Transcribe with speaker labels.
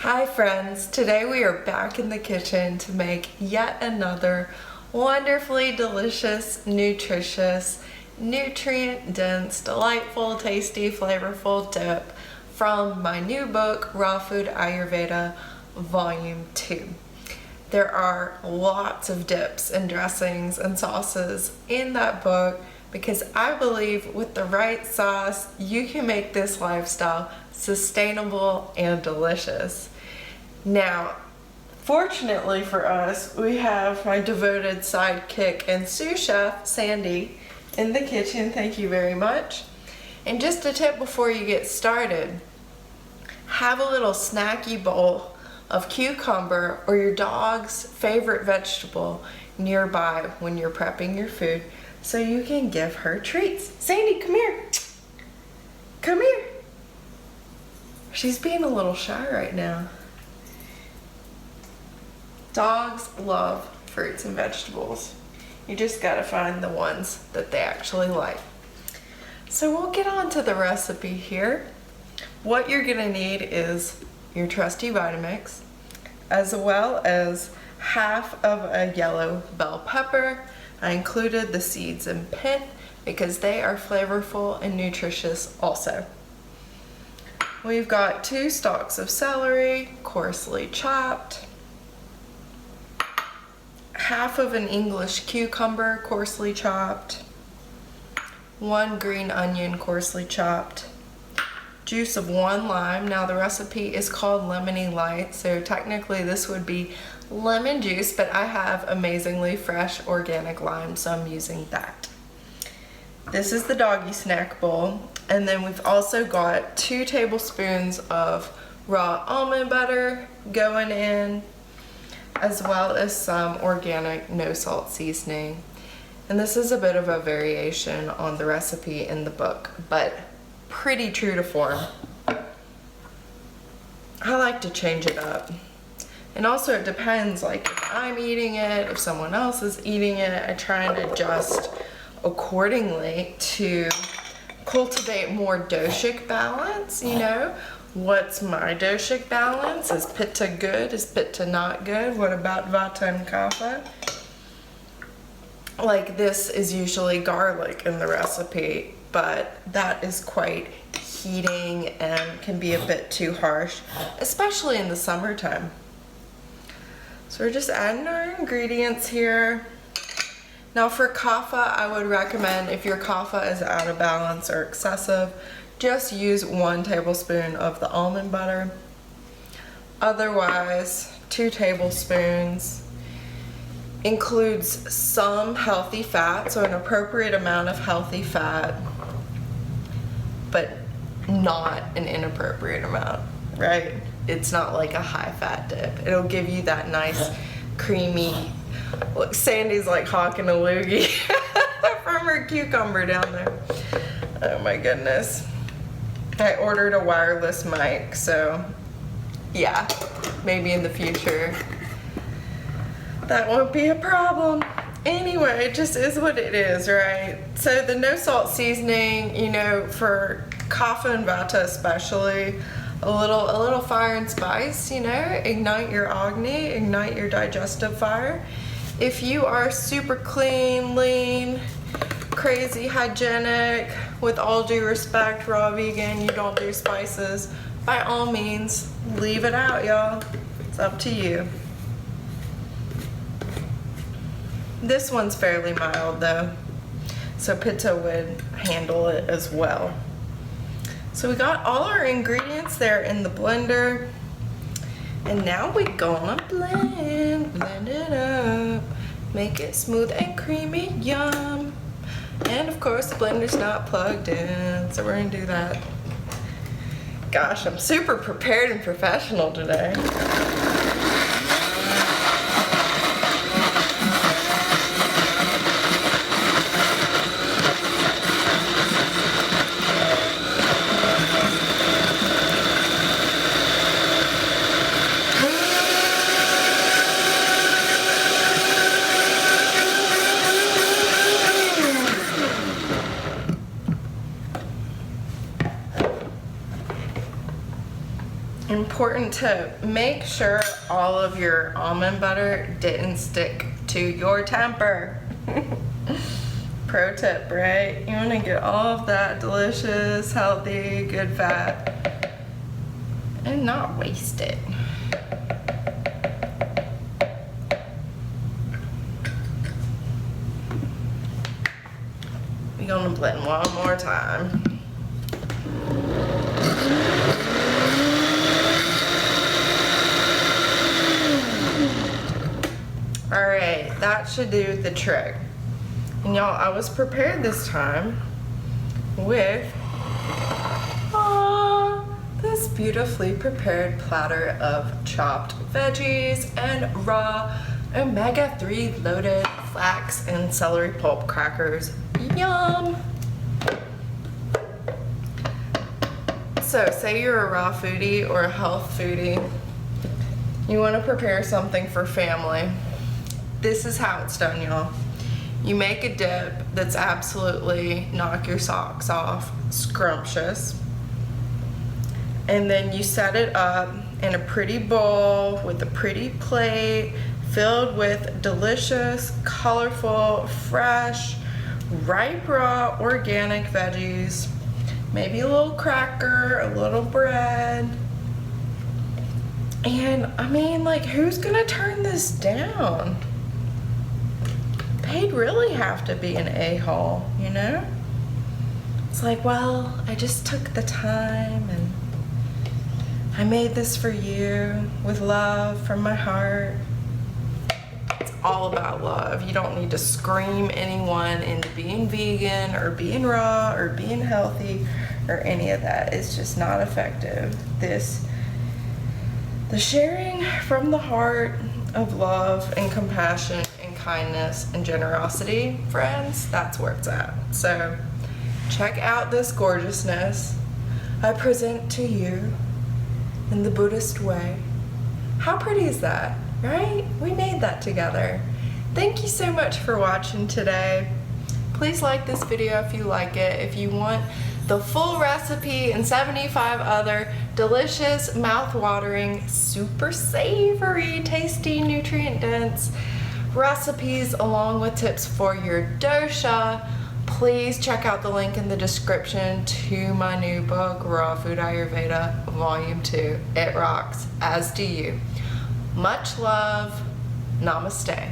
Speaker 1: Hi friends, today we are back in the kitchen to make yet another wonderfully delicious, nutritious, nutrient-dense, delightful, tasty, flavorful dip from my new book, Raw Food Ayurveda Volume 2. There are lots of dips and dressings and sauces in that book because I believe with the right sauce, you can make this lifestyle sustainable and delicious. Now, fortunately for us, we have my devoted sidekick and sous chef, Sandy, in the kitchen. Thank you very much. And just a tip before you get started, have a little snacky bowl of cucumber or your dog's favorite vegetable nearby when you're prepping your food so you can give her treats. Sandy, come here. Come here. She's being a little shy right now. Dogs love fruits and vegetables. You just gotta find the ones that they actually like. So we'll get on to the recipe here. What you're gonna need is your trusty Vitamix, as well as half of a yellow bell pepper. I included the seeds and pith because they are flavorful and nutritious also. We've got 2 stalks of celery, coarsely chopped, half of an English cucumber, coarsely chopped, 1 green onion, coarsely chopped, juice of 1 lime. Now the recipe is called Lemony Light, so technically this would be lemon juice, but I have amazingly fresh organic lime, so I'm using that. This is the doggy snack bowl, and then we've also got 2 tablespoons of raw almond butter going in, as well as some organic no salt seasoning. And this is a bit of a variation on the recipe in the book, but pretty true to form. I like to change it up. And also it depends, like if I'm eating it, if someone else is eating it, I try and adjust accordingly to cultivate more doshic balance, you know? What's my doshic balance? Is pitta good? Is pitta not good? What about vata and kapha? Like this is usually garlic in the recipe, but that is quite heating and can be a bit too harsh, especially in the summertime. So we're just adding our ingredients here. Now for kapha, I would recommend if your kapha is out of balance or excessive, just use 1 tablespoon of the almond butter. Otherwise, 2 tablespoons includes some healthy fat, so an appropriate amount of healthy fat, but not an inappropriate amount, right? It's not like a high fat dip. It'll give you that nice creamy, look, Sandy's like hawking a loogie from her cucumber down there. Oh my goodness. I ordered a wireless mic, so yeah, maybe in the future that won't be a problem. Anyway, it just is what it is, right? So the no salt seasoning, you know, for kapha and vata especially, a little fire and spice, you know, ignite your agni, ignite your digestive fire. If you are super clean, lean, crazy hygienic, with all due respect, raw vegan, you don't do spices, by all means, leave it out, y'all. It's up to you. This one's fairly mild though, so pitta would handle it as well. So we got all our ingredients there in the blender, and now we're gonna blend it up, make it smooth and creamy, yum. And of course the blender's not plugged in, so we're gonna do that. Gosh, I'm super prepared and professional today. Important tip, make sure all of your almond butter didn't stick to your temper. Pro tip, right? You want to get all of that delicious, healthy, good fat and not waste it. We're gonna blend one more time. Alright, that should do the trick. And y'all, I was prepared this time with this beautifully prepared platter of chopped veggies and raw omega-3 loaded flax and celery pulp crackers. Yum! So, say you're a raw foodie or a health foodie. You want to prepare something for family. This is how it's done, y'all. You make a dip that's absolutely knock your socks off, scrumptious. And then you set it up in a pretty bowl with a pretty plate filled with delicious, colorful, fresh, ripe, raw, organic veggies. Maybe a little cracker, a little bread. And I mean, like, who's gonna turn this down? They'd really have to be an a-hole, you know? It's like, well, I just took the time and I made this for you with love from my heart. It's all about love. You don't need to scream anyone into being vegan or being raw or being healthy or any of that. It's just not effective. The sharing from the heart of love and compassion and kindness and generosity, friends, that's where it's at. So check out this gorgeousness I present to you in the Buddhist way. How pretty is that, right? We made that together. Thank you so much for watching today. Please like this video if you like it. If you want the full recipe and 75 other delicious, mouth-watering, super savory, tasty, nutrient-dense recipes along with tips for your dosha, please check out the link in the description to my new book, Raw Food Ayurveda, Volume 2. It rocks, as do you. Much love. Namaste.